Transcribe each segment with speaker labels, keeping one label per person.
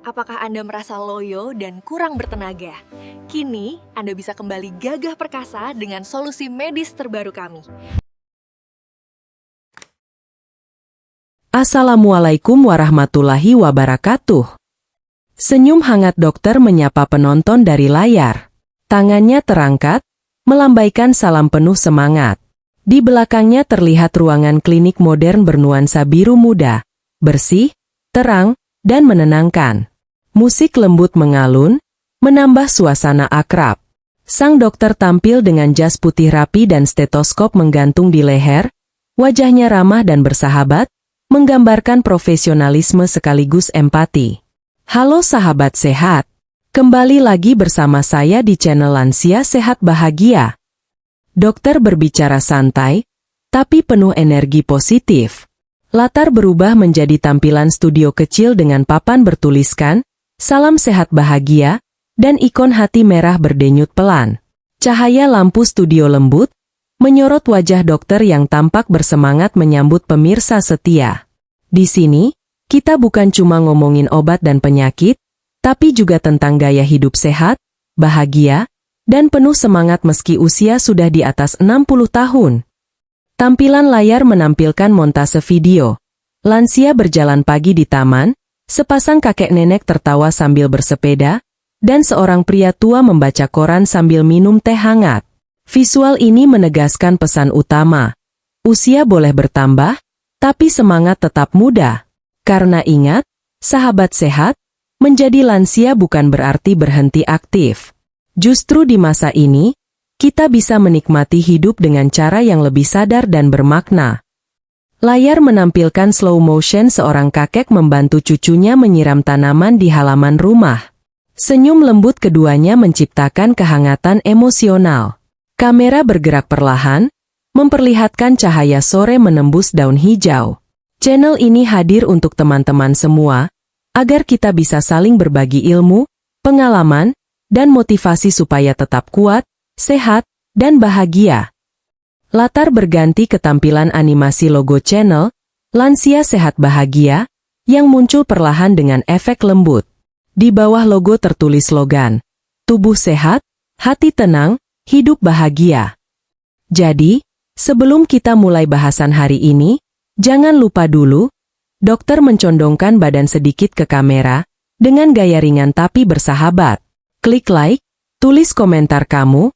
Speaker 1: Apakah Anda merasa loyo dan kurang bertenaga? Kini, Anda bisa kembali gagah perkasa dengan solusi medis terbaru kami.
Speaker 2: Assalamualaikum warahmatullahi wabarakatuh. Senyum hangat dokter menyapa penonton dari layar. Tangannya terangkat, melambaikan salam penuh semangat. Di belakangnya terlihat ruangan klinik modern bernuansa biru muda, bersih, terang, dan menenangkan. Musik lembut mengalun, menambah suasana akrab. Sang dokter tampil dengan jas putih rapi dan stetoskop menggantung di leher, wajahnya ramah dan bersahabat, menggambarkan profesionalisme sekaligus empati. Halo sahabat sehat, kembali lagi bersama saya di channel Lansia Sehat Bahagia. Dokter berbicara santai, tapi penuh energi positif. Latar berubah menjadi tampilan studio kecil dengan papan bertuliskan, "Salam sehat bahagia," dan ikon hati merah berdenyut pelan. Cahaya lampu studio lembut, menyorot wajah dokter yang tampak bersemangat menyambut pemirsa setia. Di sini, kita bukan cuma ngomongin obat dan penyakit, tapi juga tentang gaya hidup sehat, bahagia, dan penuh semangat meski usia sudah di atas 60 tahun. Tampilan layar menampilkan montase video. Lansia berjalan pagi di taman, sepasang kakek nenek tertawa sambil bersepeda, dan seorang pria tua membaca koran sambil minum teh hangat. Visual ini menegaskan pesan utama. Usia boleh bertambah, tapi semangat tetap muda. Karena ingat, sahabat sehat, menjadi lansia bukan berarti berhenti aktif. Justru di masa ini, kita bisa menikmati hidup dengan cara yang lebih sadar dan bermakna. Layar menampilkan slow motion seorang kakek membantu cucunya menyiram tanaman di halaman rumah. Senyum lembut keduanya menciptakan kehangatan emosional. Kamera bergerak perlahan, memperlihatkan cahaya sore menembus daun hijau. Channel ini hadir untuk teman-teman semua, agar kita bisa saling berbagi ilmu, pengalaman, dan motivasi supaya tetap kuat, sehat, dan bahagia. Latar berganti ke tampilan animasi logo channel, Lansia Sehat Bahagia, yang muncul perlahan dengan efek lembut. Di bawah logo tertulis slogan, "Tubuh sehat, hati tenang, hidup bahagia." Jadi, sebelum kita mulai bahasan hari ini, jangan lupa dulu, dokter mencondongkan badan sedikit ke kamera, dengan gaya ringan tapi bersahabat. Klik like, tulis komentar kamu,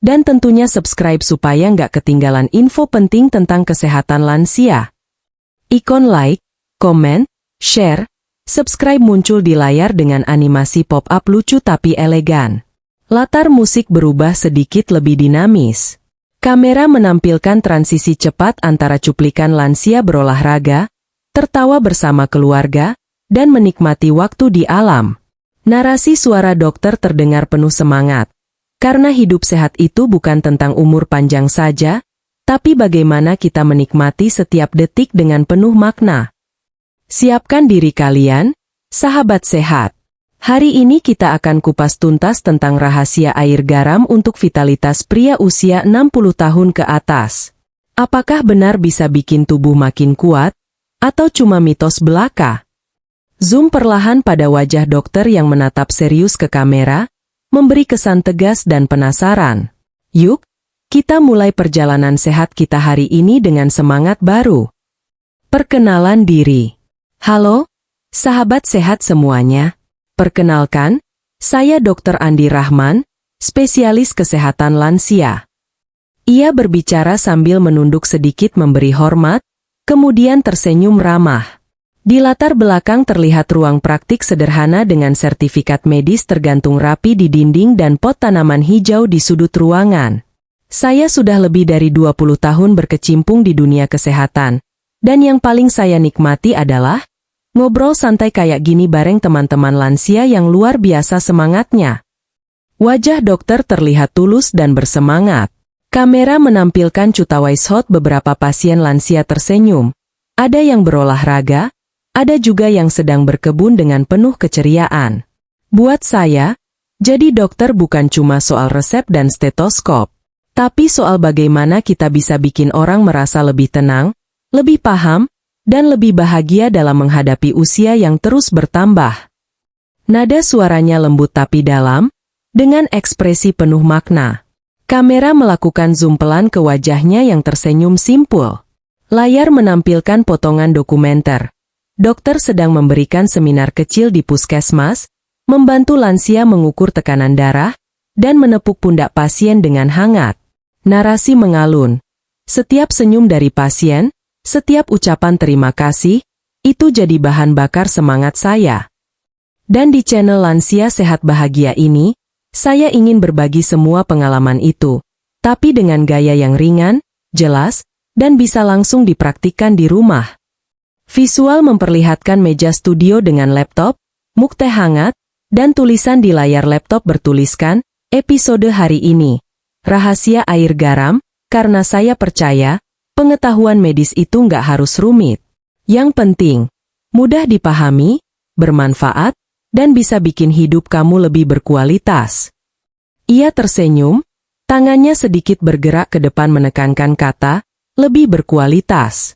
Speaker 2: dan tentunya subscribe supaya nggak ketinggalan info penting tentang kesehatan lansia. Ikon like, komen, share, subscribe muncul di layar dengan animasi pop-up lucu tapi elegan. Latar musik berubah sedikit lebih dinamis. Kamera menampilkan transisi cepat antara cuplikan lansia berolahraga, tertawa bersama keluarga, dan menikmati waktu di alam. Narasi suara dokter terdengar penuh semangat. Karena hidup sehat itu bukan tentang umur panjang saja, tapi bagaimana kita menikmati setiap detik dengan penuh makna. Siapkan diri kalian, sahabat sehat. Hari ini kita akan kupas tuntas tentang rahasia air garam untuk vitalitas pria usia 60 tahun ke atas. Apakah benar bisa bikin tubuh makin kuat, atau cuma mitos belaka? Zoom perlahan pada wajah dokter yang menatap serius ke kamera, memberi kesan tegas dan penasaran. Yuk, kita mulai perjalanan sehat kita hari ini dengan semangat baru. Perkenalan diri. Halo, sahabat sehat semuanya. Perkenalkan, saya Dr. Andi Rahman, spesialis kesehatan lansia. Ia berbicara sambil menunduk sedikit memberi hormat, kemudian tersenyum ramah. Di latar belakang terlihat ruang praktik sederhana dengan sertifikat medis tergantung rapi di dinding dan pot tanaman hijau di sudut ruangan. Saya sudah lebih dari 20 tahun berkecimpung di dunia kesehatan, dan yang paling saya nikmati adalah ngobrol santai kayak gini bareng teman-teman lansia yang luar biasa semangatnya. Wajah dokter terlihat tulus dan bersemangat. Kamera menampilkan cutaway shot beberapa pasien lansia tersenyum. Ada yang berolahraga, ada juga yang sedang berkebun dengan penuh keceriaan. Buat saya, jadi dokter bukan cuma soal resep dan stetoskop, tapi soal bagaimana kita bisa bikin orang merasa lebih tenang, lebih paham, dan lebih bahagia dalam menghadapi usia yang terus bertambah. Nada suaranya lembut tapi dalam, dengan ekspresi penuh makna. Kamera melakukan zoom pelan ke wajahnya yang tersenyum simpul. Layar menampilkan potongan dokumenter. Dokter sedang memberikan seminar kecil di puskesmas, membantu lansia mengukur tekanan darah, dan menepuk pundak pasien dengan hangat. Narasi mengalun. Setiap senyum dari pasien, setiap ucapan terima kasih, itu jadi bahan bakar semangat saya. Dan di channel Lansia Sehat Bahagia ini, saya ingin berbagi semua pengalaman itu, tapi dengan gaya yang ringan, jelas, dan bisa langsung dipraktikkan di rumah. Visual memperlihatkan meja studio dengan laptop, mug teh hangat, dan tulisan di layar laptop bertuliskan, episode hari ini, rahasia air garam, karena saya percaya, pengetahuan medis itu nggak harus rumit. Yang penting, mudah dipahami, bermanfaat, dan bisa bikin hidup kamu lebih berkualitas. Ia tersenyum, tangannya sedikit bergerak ke depan menekankan kata, lebih berkualitas.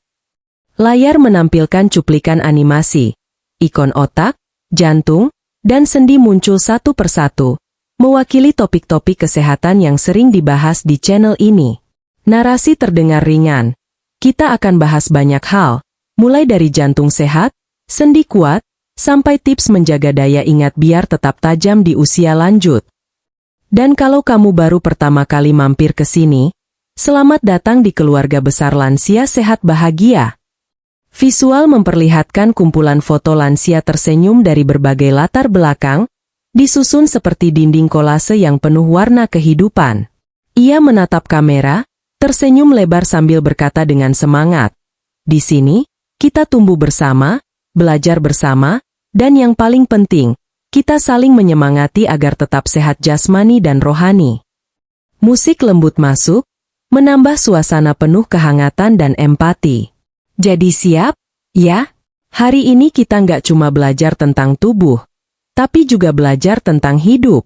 Speaker 2: Layar menampilkan cuplikan animasi, ikon otak, jantung, dan sendi muncul satu persatu, mewakili topik-topik kesehatan yang sering dibahas di channel ini. Narasi terdengar ringan. Kita akan bahas banyak hal, mulai dari jantung sehat, sendi kuat, sampai tips menjaga daya ingat biar tetap tajam di usia lanjut. Dan kalau kamu baru pertama kali mampir ke sini, selamat datang di keluarga besar Lansia Sehat Bahagia. Visual memperlihatkan kumpulan foto lansia tersenyum dari berbagai latar belakang, disusun seperti dinding kolase yang penuh warna kehidupan. Ia menatap kamera, tersenyum lebar sambil berkata dengan semangat, "Di sini, kita tumbuh bersama, belajar bersama, dan yang paling penting, kita saling menyemangati agar tetap sehat jasmani dan rohani." Musik lembut masuk, menambah suasana penuh kehangatan dan empati. Jadi siap? Ya? Hari ini kita nggak cuma belajar tentang tubuh, tapi juga belajar tentang hidup.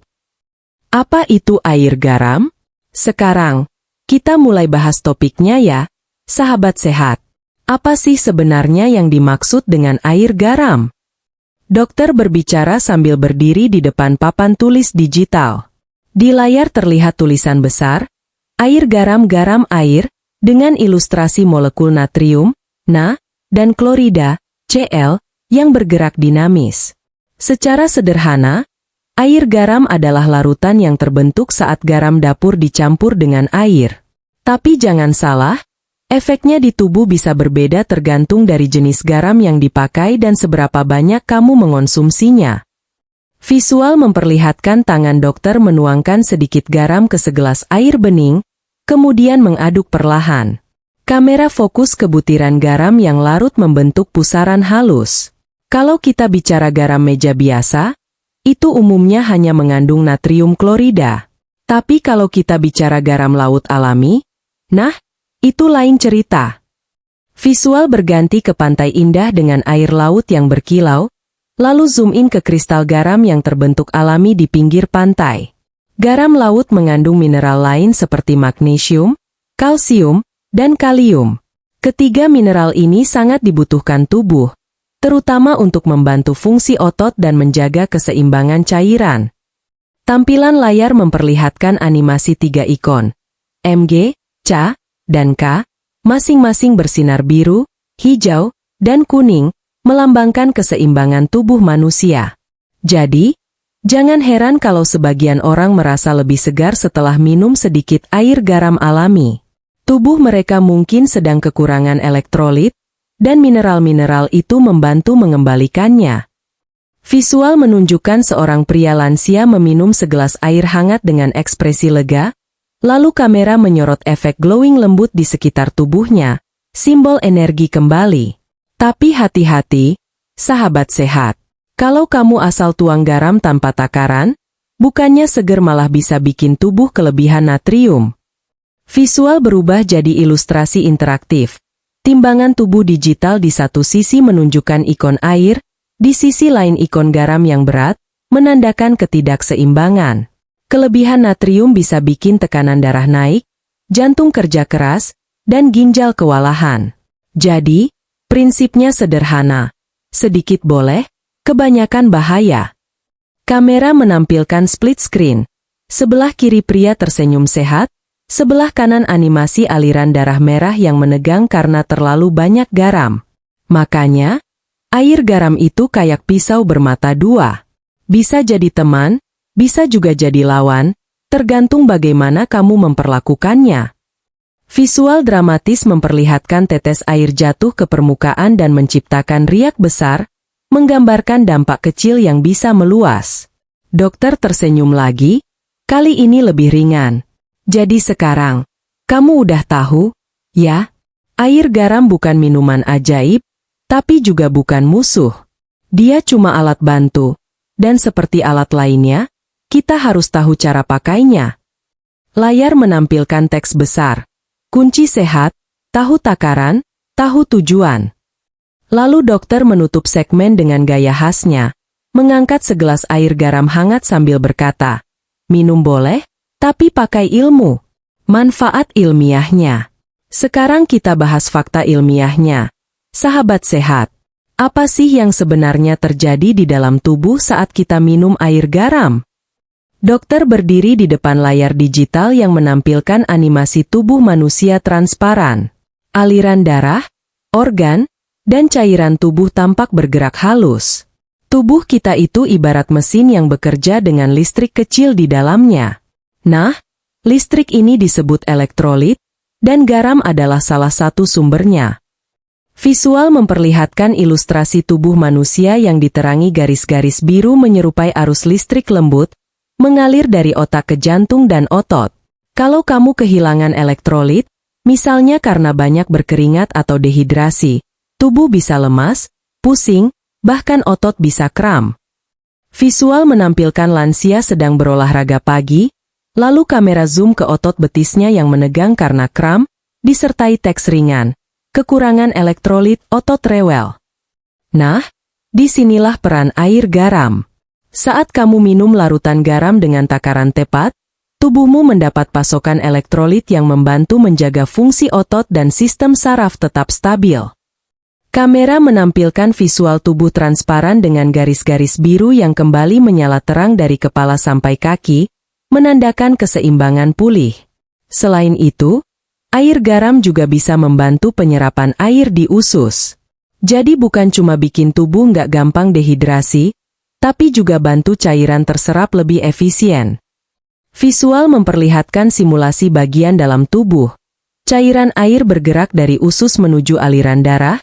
Speaker 2: Apa itu air garam? Sekarang, kita mulai bahas topiknya ya, sahabat sehat. Apa sih sebenarnya yang dimaksud dengan air garam? Dokter berbicara sambil berdiri di depan papan tulis digital. Di layar terlihat tulisan besar, air garam air, dengan ilustrasi molekul natrium, Na, dan klorida, Cl, yang bergerak dinamis. Secara sederhana, air garam adalah larutan yang terbentuk saat garam dapur dicampur dengan air. Tapi jangan salah, efeknya di tubuh bisa berbeda tergantung dari jenis garam yang dipakai dan seberapa banyak kamu mengonsumsinya. Visual memperlihatkan tangan dokter menuangkan sedikit garam ke segelas air bening, kemudian mengaduk perlahan. Kamera fokus ke butiran garam yang larut membentuk pusaran halus. Kalau kita bicara garam meja biasa, itu umumnya hanya mengandung natrium klorida. Tapi kalau kita bicara garam laut alami, nah, itu lain cerita. Visual berganti ke pantai indah dengan air laut yang berkilau, lalu zoom in ke kristal garam yang terbentuk alami di pinggir pantai. Garam laut mengandung mineral lain seperti magnesium, kalsium, dan kalium. Ketiga mineral ini sangat dibutuhkan tubuh, terutama untuk membantu fungsi otot dan menjaga keseimbangan cairan. Tampilan layar memperlihatkan animasi 3 ikon, Mg, Ca, dan K, masing-masing bersinar biru, hijau, dan kuning, melambangkan keseimbangan tubuh manusia. Jadi, jangan heran kalau sebagian orang merasa lebih segar setelah minum sedikit air garam alami. Tubuh mereka mungkin sedang kekurangan elektrolit, dan mineral-mineral itu membantu mengembalikannya. Visual menunjukkan seorang pria lansia meminum segelas air hangat dengan ekspresi lega, lalu kamera menyorot efek glowing lembut di sekitar tubuhnya, simbol energi kembali. Tapi hati-hati, sahabat sehat. Kalau kamu asal tuang garam tanpa takaran, bukannya seger malah bisa bikin tubuh kelebihan natrium. Visual berubah jadi ilustrasi interaktif. Timbangan tubuh digital di satu sisi menunjukkan ikon air, di sisi lain ikon garam yang berat, menandakan ketidakseimbangan. Kelebihan natrium bisa bikin tekanan darah naik, jantung kerja keras, dan ginjal kewalahan. Jadi, prinsipnya sederhana. Sedikit boleh, kebanyakan bahaya. Kamera menampilkan split screen. Sebelah kiri pria tersenyum sehat, sebelah kanan animasi aliran darah merah yang menegang karena terlalu banyak garam. Makanya, air garam itu kayak pisau bermata dua. Bisa jadi teman, bisa juga jadi lawan, tergantung bagaimana kamu memperlakukannya. Visual dramatis memperlihatkan tetes air jatuh ke permukaan dan menciptakan riak besar, menggambarkan dampak kecil yang bisa meluas. Dokter tersenyum lagi, kali ini lebih ringan. Jadi sekarang, kamu udah tahu, ya? Air garam bukan minuman ajaib, tapi juga bukan musuh. Dia cuma alat bantu, dan seperti alat lainnya, kita harus tahu cara pakainya. Layar menampilkan teks besar. Kunci sehat, tahu takaran, tahu tujuan. Lalu dokter menutup segmen dengan gaya khasnya, mengangkat segelas air garam hangat sambil berkata, minum boleh, tapi pakai ilmu. Manfaat ilmiahnya. Sekarang kita bahas fakta ilmiahnya. Sahabat sehat, apa sih yang sebenarnya terjadi di dalam tubuh saat kita minum air garam? Dokter berdiri di depan layar digital yang menampilkan animasi tubuh manusia transparan. Aliran darah, organ, dan cairan tubuh tampak bergerak halus. Tubuh kita itu ibarat mesin yang bekerja dengan listrik kecil di dalamnya. Nah, listrik ini disebut elektrolit, dan garam adalah salah satu sumbernya. Visual memperlihatkan ilustrasi tubuh manusia yang diterangi garis-garis biru menyerupai arus listrik lembut, mengalir dari otak ke jantung dan otot. Kalau kamu kehilangan elektrolit, misalnya karena banyak berkeringat atau dehidrasi, tubuh bisa lemas, pusing, bahkan otot bisa kram. Visual menampilkan lansia sedang berolahraga pagi, lalu kamera zoom ke otot betisnya yang menegang karena kram, disertai teks ringan, kekurangan elektrolit, otot rewel. Nah, disinilah peran air garam. Saat kamu minum larutan garam dengan takaran tepat, tubuhmu mendapat pasokan elektrolit yang membantu menjaga fungsi otot dan sistem saraf tetap stabil. Kamera menampilkan visual tubuh transparan dengan garis-garis biru yang kembali menyala terang dari kepala sampai kaki, menandakan keseimbangan pulih. Selain itu, air garam juga bisa membantu penyerapan air di usus. Jadi bukan cuma bikin tubuh nggak gampang dehidrasi, tapi juga bantu cairan terserap lebih efisien. Visual memperlihatkan simulasi bagian dalam tubuh. Cairan air bergerak dari usus menuju aliran darah,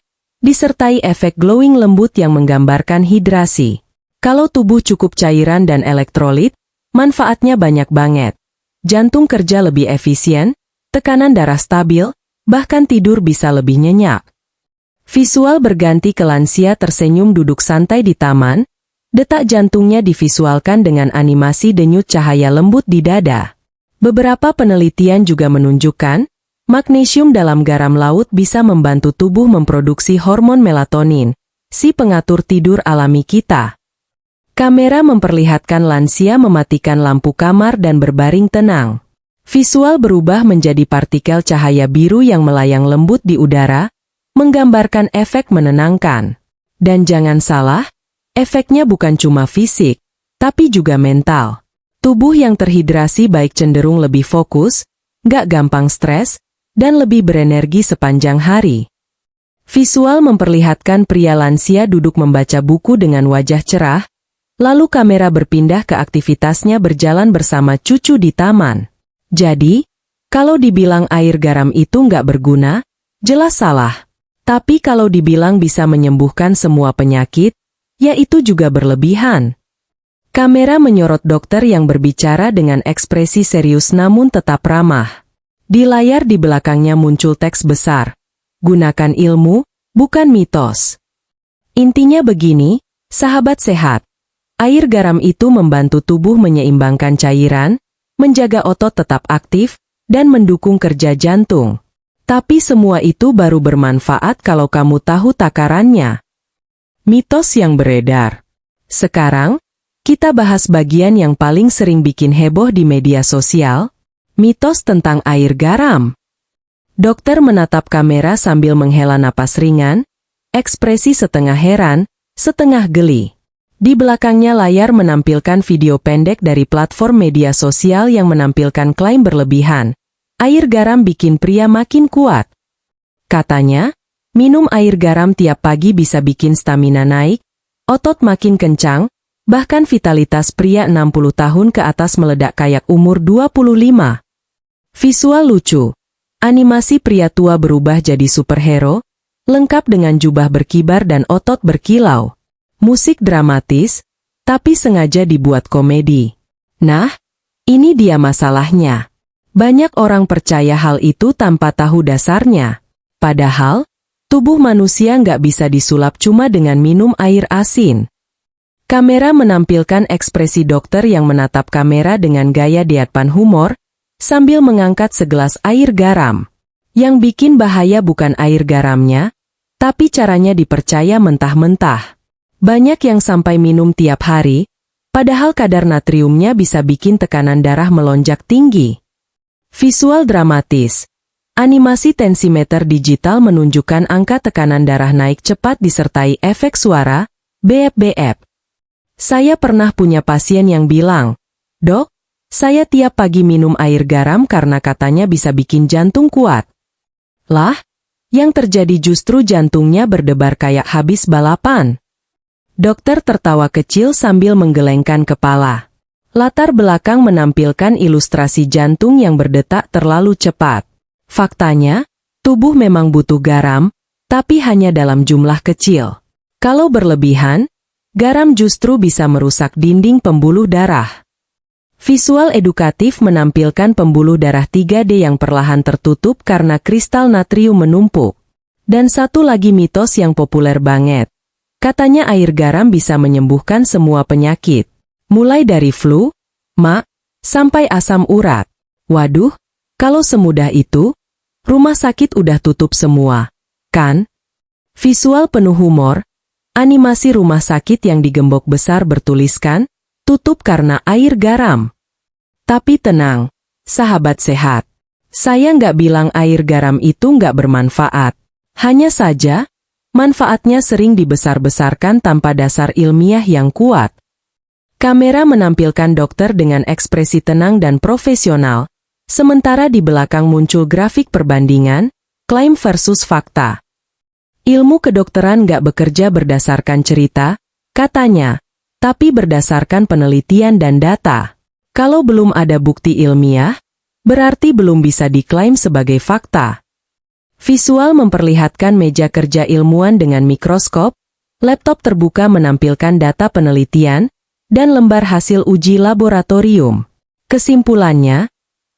Speaker 2: disertai efek glowing lembut yang menggambarkan hidrasi. Kalau tubuh cukup cairan dan elektrolit, manfaatnya banyak banget. Jantung kerja lebih efisien, tekanan darah stabil, bahkan tidur bisa lebih nyenyak. Visual berganti ke lansia tersenyum duduk santai di taman, detak jantungnya divisualkan dengan animasi denyut cahaya lembut di dada. Beberapa penelitian juga menunjukkan, magnesium dalam garam laut bisa membantu tubuh memproduksi hormon melatonin, si pengatur tidur alami kita. Kamera memperlihatkan lansia mematikan lampu kamar dan berbaring tenang. Visual berubah menjadi partikel cahaya biru yang melayang lembut di udara, menggambarkan efek menenangkan. Dan jangan salah, efeknya bukan cuma fisik, tapi juga mental. Tubuh yang terhidrasi baik cenderung lebih fokus, gak gampang stres, dan lebih berenergi sepanjang hari. Visual memperlihatkan pria lansia duduk membaca buku dengan wajah cerah, lalu kamera berpindah ke aktivitasnya berjalan bersama cucu di taman. Jadi, kalau dibilang air garam itu nggak berguna, jelas salah. Tapi kalau dibilang bisa menyembuhkan semua penyakit, ya itu juga berlebihan. Kamera menyorot dokter yang berbicara dengan ekspresi serius namun tetap ramah. Di layar di belakangnya muncul teks besar. Gunakan ilmu, bukan mitos. Intinya begini, sahabat sehat. Air garam itu membantu tubuh menyeimbangkan cairan, menjaga otot tetap aktif, dan mendukung kerja jantung. Tapi semua itu baru bermanfaat kalau kamu tahu takarannya. Mitos yang beredar. Sekarang, kita bahas bagian yang paling sering bikin heboh di media sosial, mitos tentang air garam. Dokter menatap kamera sambil menghela napas ringan, ekspresi setengah heran, setengah geli. Di belakangnya layar menampilkan video pendek dari platform media sosial yang menampilkan klaim berlebihan. Air garam bikin pria makin kuat. Katanya, minum air garam tiap pagi bisa bikin stamina naik, otot makin kencang, bahkan vitalitas pria 60 tahun ke atas meledak kayak umur 25. Visual lucu. Animasi pria tua berubah jadi superhero, lengkap dengan jubah berkibar dan otot berkilau. Musik dramatis, tapi sengaja dibuat komedi. Nah, ini dia masalahnya. Banyak orang percaya hal itu tanpa tahu dasarnya. Padahal, tubuh manusia nggak bisa disulap cuma dengan minum air asin. Kamera menampilkan ekspresi dokter yang menatap kamera dengan gaya deadpan humor, sambil mengangkat segelas air garam. Yang bikin bahaya bukan air garamnya, tapi caranya dipercaya mentah-mentah. Banyak yang sampai minum tiap hari, padahal kadar natriumnya bisa bikin tekanan darah melonjak tinggi. Visual dramatis. Animasi tensimeter digital menunjukkan angka tekanan darah naik cepat disertai efek suara, beep-beep. Saya pernah punya pasien yang bilang, "Dok, saya tiap pagi minum air garam karena katanya bisa bikin jantung kuat." Lah, yang terjadi justru jantungnya berdebar kayak habis balapan. Dokter tertawa kecil sambil menggelengkan kepala. Latar belakang menampilkan ilustrasi jantung yang berdetak terlalu cepat. Faktanya, tubuh memang butuh garam, tapi hanya dalam jumlah kecil. Kalau berlebihan, garam justru bisa merusak dinding pembuluh darah. Visual edukatif menampilkan pembuluh darah 3D yang perlahan tertutup karena kristal natrium menumpuk. Dan satu lagi mitos yang populer banget. Katanya air garam bisa menyembuhkan semua penyakit. Mulai dari flu, mak, sampai asam urat. Waduh, kalau semudah itu, rumah sakit udah tutup semua, kan? Visual penuh humor, animasi rumah sakit yang digembok besar bertuliskan, tutup karena air garam. Tapi tenang, sahabat sehat. Saya nggak bilang air garam itu nggak bermanfaat. Hanya saja, manfaatnya sering dibesar-besarkan tanpa dasar ilmiah yang kuat. Kamera menampilkan dokter dengan ekspresi tenang dan profesional, sementara di belakang muncul grafik perbandingan, klaim versus fakta. Ilmu kedokteran nggak bekerja berdasarkan cerita, katanya, tapi berdasarkan penelitian dan data. Kalau belum ada bukti ilmiah, berarti belum bisa diklaim sebagai fakta. Visual memperlihatkan meja kerja ilmuwan dengan mikroskop, laptop terbuka menampilkan data penelitian, dan lembar hasil uji laboratorium. Kesimpulannya,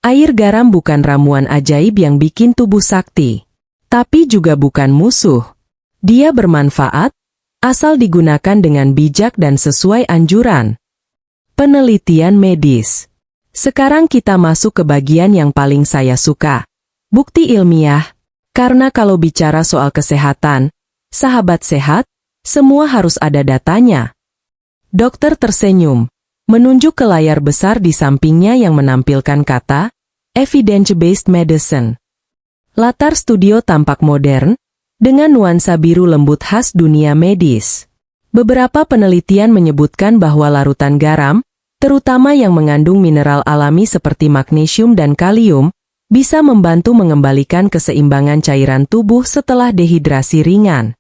Speaker 2: air garam bukan ramuan ajaib yang bikin tubuh sakti. Tapi juga bukan musuh. Dia bermanfaat, asal digunakan dengan bijak dan sesuai anjuran. Penelitian medis. Sekarang kita masuk ke bagian yang paling saya suka. Bukti ilmiah. Karena kalau bicara soal kesehatan, sahabat sehat, semua harus ada datanya. Dokter tersenyum, menunjuk ke layar besar di sampingnya yang menampilkan kata, Evidence-Based Medicine. Latar studio tampak modern, dengan nuansa biru lembut khas dunia medis. Beberapa penelitian menyebutkan bahwa larutan garam, terutama yang mengandung mineral alami seperti magnesium dan kalium, bisa membantu mengembalikan keseimbangan cairan tubuh setelah dehidrasi ringan.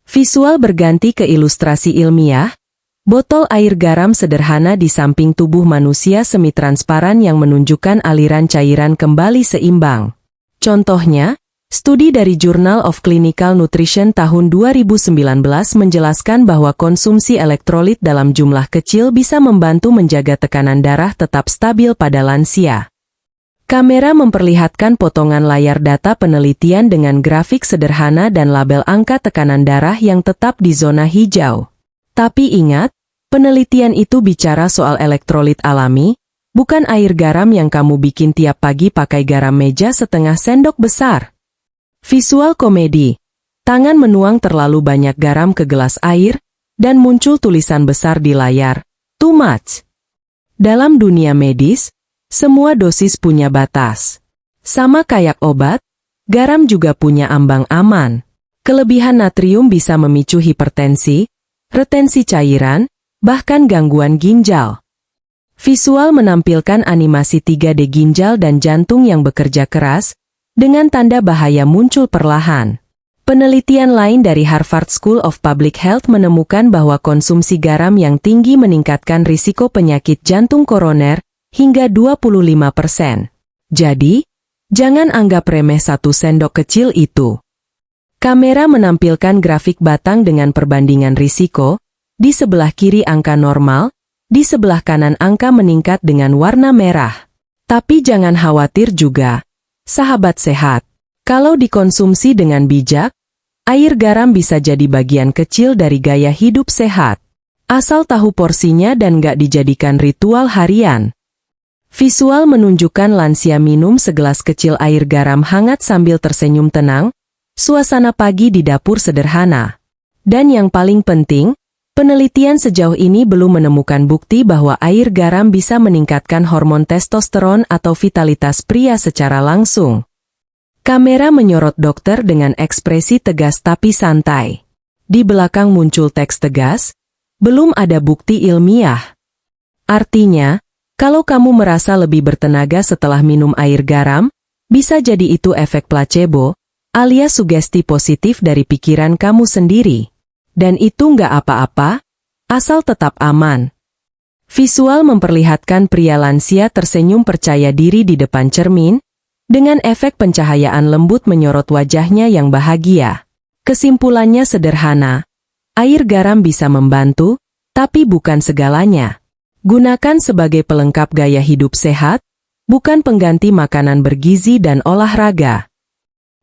Speaker 2: Visual berganti ke ilustrasi ilmiah, botol air garam sederhana di samping tubuh manusia semi-transparan yang menunjukkan aliran cairan kembali seimbang. Contohnya, studi dari Journal of Clinical Nutrition tahun 2019 menjelaskan bahwa konsumsi elektrolit dalam jumlah kecil bisa membantu menjaga tekanan darah tetap stabil pada lansia. Kamera memperlihatkan potongan layar data penelitian dengan grafik sederhana dan label angka tekanan darah yang tetap di zona hijau. Tapi ingat, penelitian itu bicara soal elektrolit alami, bukan air garam yang kamu bikin tiap pagi pakai garam meja setengah sendok besar. Visual komedi. Tangan menuang terlalu banyak garam ke gelas air, dan muncul tulisan besar di layar, "Too much." Dalam dunia medis, semua dosis punya batas. Sama kayak obat, garam juga punya ambang aman. Kelebihan natrium bisa memicu hipertensi, retensi cairan, bahkan gangguan ginjal. Visual menampilkan animasi 3D ginjal dan jantung yang bekerja keras, dengan tanda bahaya muncul perlahan. Penelitian lain dari Harvard School of Public Health menemukan bahwa konsumsi garam yang tinggi meningkatkan risiko penyakit jantung koroner hingga 25%. Jadi, jangan anggap remeh 1 sendok kecil itu. Kamera menampilkan grafik batang dengan perbandingan risiko, di sebelah kiri angka normal, di sebelah kanan angka meningkat dengan warna merah. Tapi jangan khawatir juga, sahabat sehat. Kalau dikonsumsi dengan bijak, air garam bisa jadi bagian kecil dari gaya hidup sehat. Asal tahu porsinya dan gak dijadikan ritual harian. Visual menunjukkan lansia minum segelas kecil air garam hangat sambil tersenyum tenang, suasana pagi di dapur sederhana. Dan yang paling penting, penelitian sejauh ini belum menemukan bukti bahwa air garam bisa meningkatkan hormon testosteron atau vitalitas pria secara langsung. Kamera menyorot dokter dengan ekspresi tegas tapi santai. Di belakang muncul teks tegas, belum ada bukti ilmiah. Artinya, kalau kamu merasa lebih bertenaga setelah minum air garam, bisa jadi itu efek placebo, alias sugesti positif dari pikiran kamu sendiri. Dan itu nggak apa-apa, asal tetap aman. Visual memperlihatkan pria lansia tersenyum percaya diri di depan cermin, dengan efek pencahayaan lembut menyorot wajahnya yang bahagia. Kesimpulannya sederhana, air garam bisa membantu, tapi bukan segalanya. Gunakan sebagai pelengkap gaya hidup sehat, bukan pengganti makanan bergizi dan olahraga.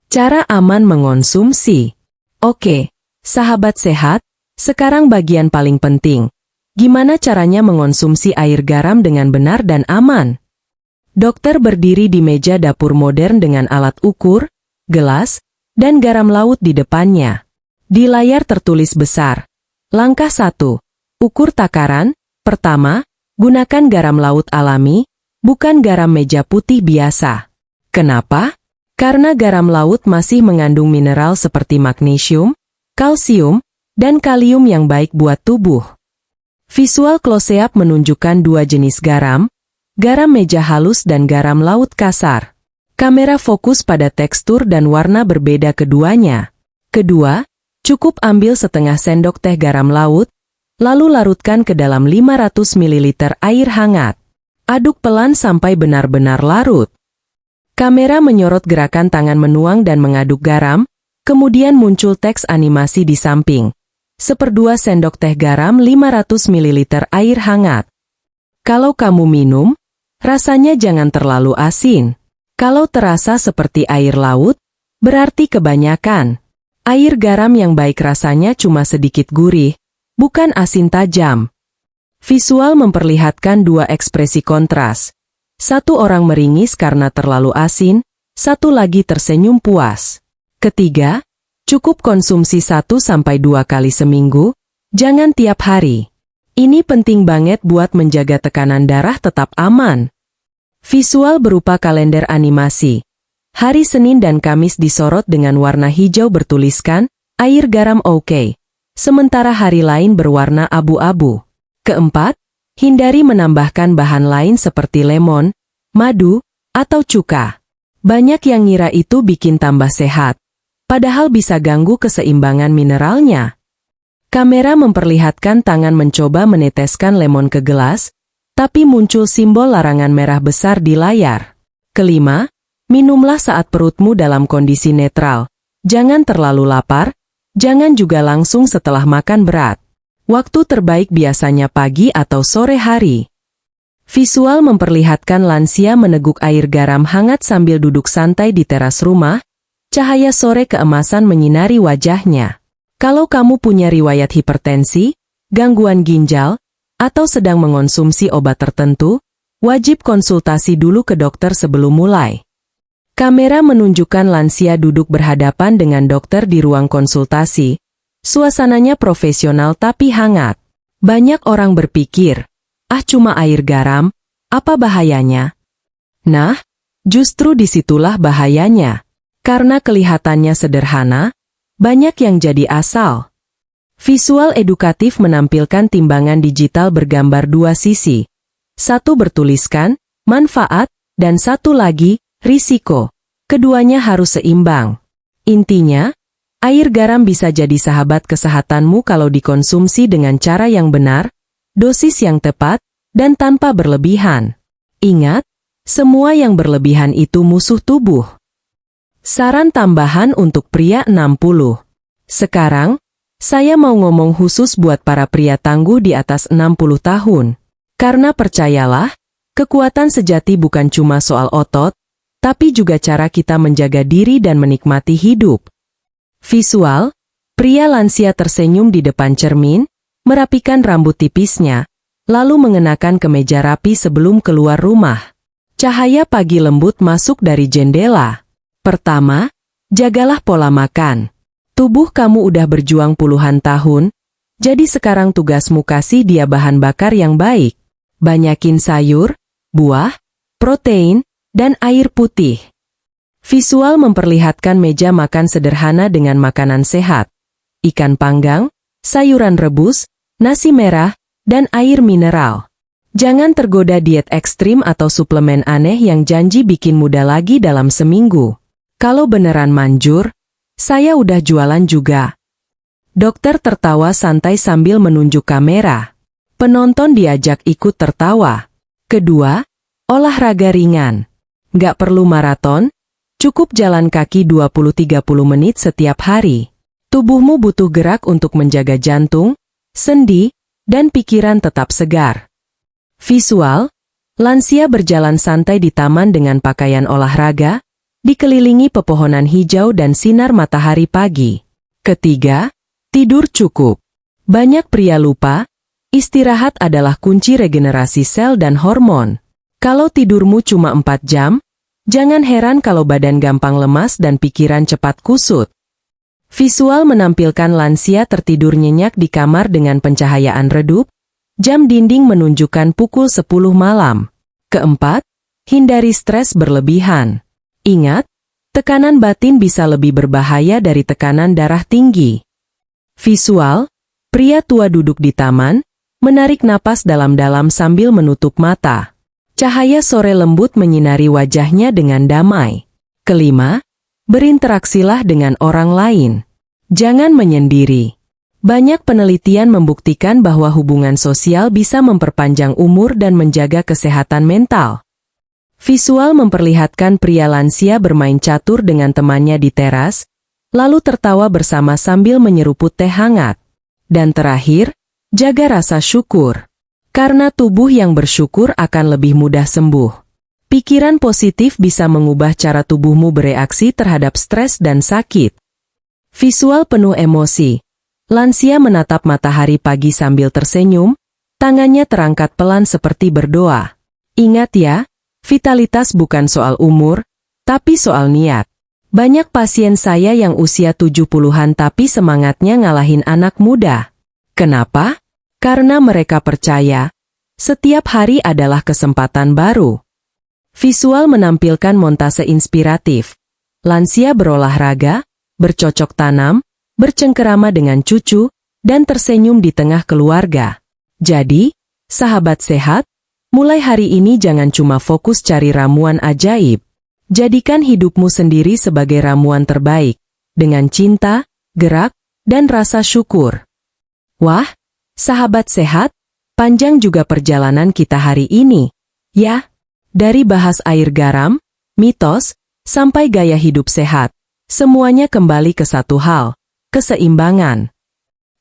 Speaker 2: Cara aman mengonsumsi. Oke. Sahabat sehat, sekarang bagian paling penting. Gimana caranya mengonsumsi air garam dengan benar dan aman? Dokter berdiri di meja dapur modern dengan alat ukur, gelas, dan garam laut di depannya. Di layar tertulis besar. Langkah 1. Ukur takaran. Pertama, gunakan garam laut alami, bukan garam meja putih biasa. Kenapa? Karena garam laut masih mengandung mineral seperti magnesium, kalsium, dan kalium yang baik buat tubuh. Visual close-up menunjukkan 2 jenis garam, garam meja halus dan garam laut kasar. Kamera fokus pada tekstur dan warna berbeda keduanya. Kedua, cukup ambil setengah sendok teh garam laut, lalu larutkan ke dalam 500 ml air hangat. Aduk pelan sampai benar-benar larut. Kamera menyorot gerakan tangan menuang dan mengaduk garam, kemudian muncul teks animasi di samping. 1/2 sendok teh garam 500 ml air hangat. Kalau kamu minum, rasanya jangan terlalu asin. Kalau terasa seperti air laut, berarti kebanyakan. Air garam yang baik rasanya cuma sedikit gurih, bukan asin tajam. Visual memperlihatkan 2 ekspresi kontras. Satu orang meringis karena terlalu asin, satu lagi tersenyum puas. Ketiga, cukup konsumsi 1-2 kali seminggu, jangan tiap hari. Ini penting banget buat menjaga tekanan darah tetap aman. Visual berupa kalender animasi. Hari Senin dan Kamis disorot dengan warna hijau bertuliskan, air garam oke. Sementara hari lain berwarna abu-abu. Keempat, hindari menambahkan bahan lain seperti lemon, madu, atau cuka. Banyak yang ngira itu bikin tambah sehat. Padahal bisa ganggu keseimbangan mineralnya. Kamera memperlihatkan tangan mencoba meneteskan lemon ke gelas, tapi muncul simbol larangan merah besar di layar. Kelima, minumlah saat perutmu dalam kondisi netral. Jangan terlalu lapar, jangan juga langsung setelah makan berat. Waktu terbaik biasanya pagi atau sore hari. Visual memperlihatkan lansia meneguk air garam hangat sambil duduk santai di teras rumah. Cahaya sore keemasan menyinari wajahnya. Kalau kamu punya riwayat hipertensi, gangguan ginjal, atau sedang mengonsumsi obat tertentu, wajib konsultasi dulu ke dokter sebelum mulai. Kamera menunjukkan lansia duduk berhadapan dengan dokter di ruang konsultasi. Suasananya profesional tapi hangat. Banyak orang berpikir, cuma air garam, apa bahayanya? Nah, justru disitulah bahayanya. Karena kelihatannya sederhana, banyak yang jadi asal. Visual edukatif menampilkan timbangan digital bergambar dua sisi. Satu bertuliskan, manfaat, dan satu lagi, risiko. Keduanya harus seimbang. Intinya, air garam bisa jadi sahabat kesehatanmu kalau dikonsumsi dengan cara yang benar, dosis yang tepat, dan tanpa berlebihan. Ingat, semua yang berlebihan itu musuh tubuh. Saran tambahan untuk pria 60. Sekarang, saya mau ngomong khusus buat para pria tangguh di atas 60 tahun. Karena percayalah, kekuatan sejati bukan cuma soal otot, tapi juga cara kita menjaga diri dan menikmati hidup. Visual, pria lansia tersenyum di depan cermin, merapikan rambut tipisnya, lalu mengenakan kemeja rapi sebelum keluar rumah. Cahaya pagi lembut masuk dari jendela. Pertama, jagalah pola makan. Tubuh kamu udah berjuang puluhan tahun, jadi sekarang tugasmu kasih dia bahan bakar yang baik. Banyakin sayur, buah, protein, dan air putih. Visual memperlihatkan meja makan sederhana dengan makanan sehat. Ikan panggang, sayuran rebus, nasi merah, dan air mineral. Jangan tergoda diet ekstrim atau suplemen aneh yang janji bikin muda lagi dalam seminggu. Kalau beneran manjur, saya udah jualan juga. Dokter tertawa santai sambil menunjuk kamera. Penonton diajak ikut tertawa. Kedua, olahraga ringan. Nggak perlu maraton, cukup jalan kaki 20-30 menit setiap hari. Tubuhmu butuh gerak untuk menjaga jantung, sendi, dan pikiran tetap segar. Visual, lansia berjalan santai di taman dengan pakaian olahraga, dikelilingi pepohonan hijau dan sinar matahari pagi. Ketiga, tidur cukup. Banyak pria lupa, istirahat adalah kunci regenerasi sel dan hormon. Kalau tidurmu cuma 4 jam, jangan heran kalau badan gampang lemas dan pikiran cepat kusut. Visual menampilkan lansia tertidur nyenyak di kamar dengan pencahayaan redup, jam dinding menunjukkan pukul 10 malam. Keempat, hindari stres berlebihan. Ingat, tekanan batin bisa lebih berbahaya dari tekanan darah tinggi. Visual, pria tua duduk di taman, menarik napas dalam-dalam sambil menutup mata. Cahaya sore lembut menyinari wajahnya dengan damai. Kelima, berinteraksilah dengan orang lain. Jangan menyendiri. Banyak penelitian membuktikan bahwa hubungan sosial bisa memperpanjang umur dan menjaga kesehatan mental. Visual memperlihatkan pria lansia bermain catur dengan temannya di teras, lalu tertawa bersama sambil menyeruput teh hangat. Dan terakhir, jaga rasa syukur. Karena tubuh yang bersyukur akan lebih mudah sembuh. Pikiran positif bisa mengubah cara tubuhmu bereaksi terhadap stres dan sakit. Visual penuh emosi. Lansia menatap matahari pagi sambil tersenyum, tangannya terangkat pelan seperti berdoa. Ingat ya, vitalitas bukan soal umur, tapi soal niat. Banyak pasien saya yang usia 70-an tapi semangatnya ngalahin anak muda. Kenapa? Karena mereka percaya, setiap hari adalah kesempatan baru. Visual menampilkan montase inspiratif. Lansia berolahraga, bercocok tanam, bercengkerama dengan cucu, dan tersenyum di tengah keluarga. Jadi, sahabat sehat, mulai hari ini jangan cuma fokus cari ramuan ajaib. Jadikan hidupmu sendiri sebagai ramuan terbaik, dengan cinta, gerak, dan rasa syukur. Wah, sahabat sehat, panjang juga perjalanan kita hari ini. Ya, dari bahas air garam, mitos, sampai gaya hidup sehat, semuanya kembali ke satu hal, keseimbangan.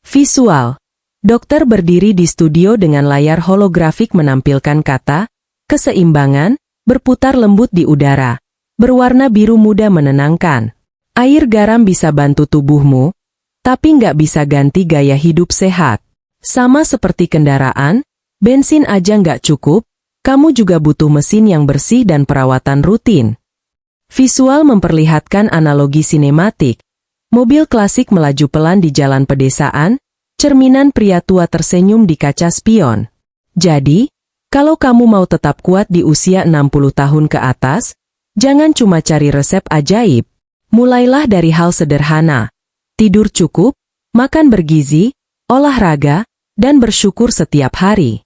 Speaker 2: Visual. Dokter berdiri di studio dengan layar holografik menampilkan kata, keseimbangan, berputar lembut di udara, berwarna biru muda menenangkan. Air garam bisa bantu tubuhmu, tapi nggak bisa ganti gaya hidup sehat. Sama seperti kendaraan, bensin aja nggak cukup, kamu juga butuh mesin yang bersih dan perawatan rutin. Visual memperlihatkan analogi sinematik. Mobil klasik melaju pelan di jalan pedesaan, cerminan pria tua tersenyum di kaca spion. Jadi, kalau kamu mau tetap kuat di usia 60 tahun ke atas, jangan cuma cari resep ajaib. Mulailah dari hal sederhana. Tidur cukup, makan bergizi, olahraga, dan bersyukur setiap hari.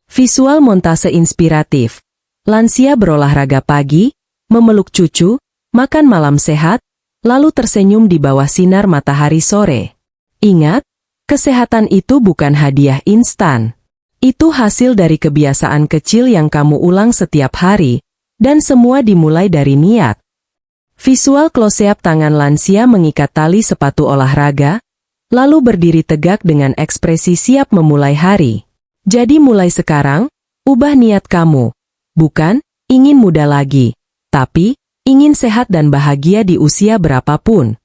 Speaker 2: Visual montase inspiratif. Lansia berolahraga pagi, memeluk cucu, makan malam sehat, lalu tersenyum di bawah sinar matahari sore. Ingat, kesehatan itu bukan hadiah instan. Itu hasil dari kebiasaan kecil yang kamu ulang setiap hari, dan semua dimulai dari niat. Visual close-up tangan lansia mengikat tali sepatu olahraga, lalu berdiri tegak dengan ekspresi siap memulai hari. Jadi mulai sekarang, ubah niat kamu. Bukan ingin muda lagi, tapi ingin sehat dan bahagia di usia berapapun.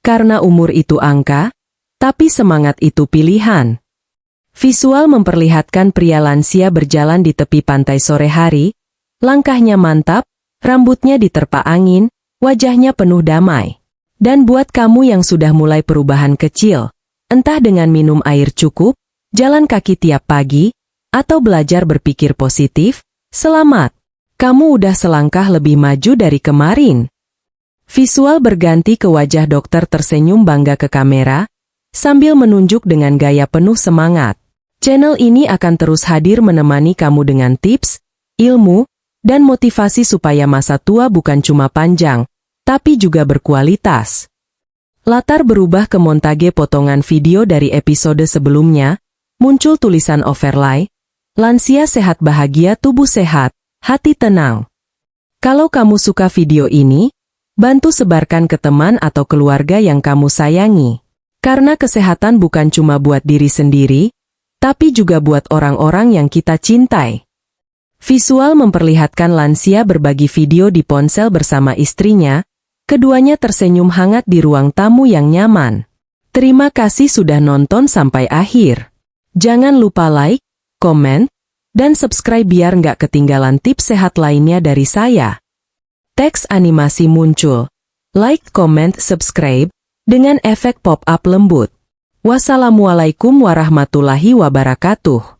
Speaker 2: Karena umur itu angka, tapi semangat itu pilihan. Visual memperlihatkan pria lansia berjalan di tepi pantai sore hari, langkahnya mantap, rambutnya diterpa angin, wajahnya penuh damai. Dan buat kamu yang sudah mulai perubahan kecil, entah dengan minum air cukup, jalan kaki tiap pagi, atau belajar berpikir positif, selamat. Kamu udah selangkah lebih maju dari kemarin. Visual berganti ke wajah dokter tersenyum bangga ke kamera, sambil menunjuk dengan gaya penuh semangat. Channel ini akan terus hadir menemani kamu dengan tips, ilmu, dan motivasi supaya masa tua bukan cuma panjang, tapi juga berkualitas. Latar berubah ke montage potongan video dari episode sebelumnya, muncul tulisan overlay, lansia sehat bahagia tubuh sehat, hati tenang. Kalau kamu suka video ini, bantu sebarkan ke teman atau keluarga yang kamu sayangi. Karena kesehatan bukan cuma buat diri sendiri, tapi juga buat orang-orang yang kita cintai. Visual memperlihatkan lansia berbagi video di ponsel bersama istrinya, keduanya tersenyum hangat di ruang tamu yang nyaman. Terima kasih sudah nonton sampai akhir. Jangan lupa like, komen, dan subscribe biar nggak ketinggalan tips sehat lainnya dari saya. Teks animasi muncul. Like, comment, subscribe, dengan efek pop-up lembut. Wassalamualaikum warahmatullahi wabarakatuh.